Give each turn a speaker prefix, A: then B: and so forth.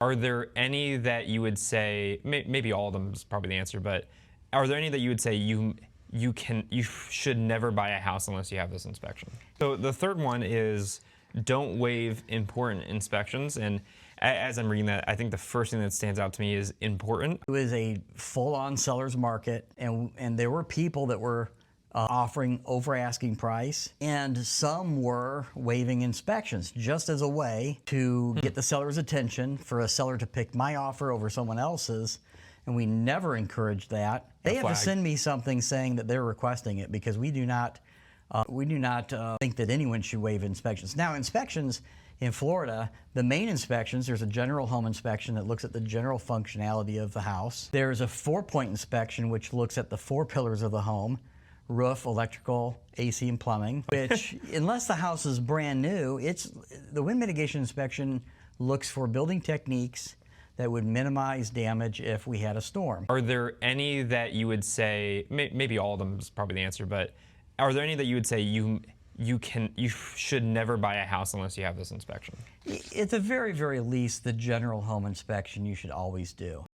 A: Are there any that you would say, maybe all of them is probably the answer, but are there any that you would say you should never buy a house unless you have this inspection? So the third one is don't waive important inspections. And as I'm reading that, I think the first thing that stands out to me is important.
B: It was a full-on seller's market, and there were people that were offering over asking price, and some were waiving inspections just as a way to get the seller's attention, for a seller to pick my offer over someone else's, and we never encourage that. They have to send me something saying that they're requesting it, because we do not think that anyone should waive inspections. Now, inspections in Florida, the main inspections, there's a general home inspection that looks at the general functionality of the house. There's a 4-point inspection which looks at the 4 pillars of the home: roof, electrical, AC, and plumbing, which, unless the house is brand new, the wind mitigation inspection looks for building techniques that would minimize damage if we had a storm.
A: Are there any that you would say, maybe all of them is probably the answer, but are there any that you would say you should never buy a house unless you have this inspection?
B: At the very, very least, the general home inspection you should always do.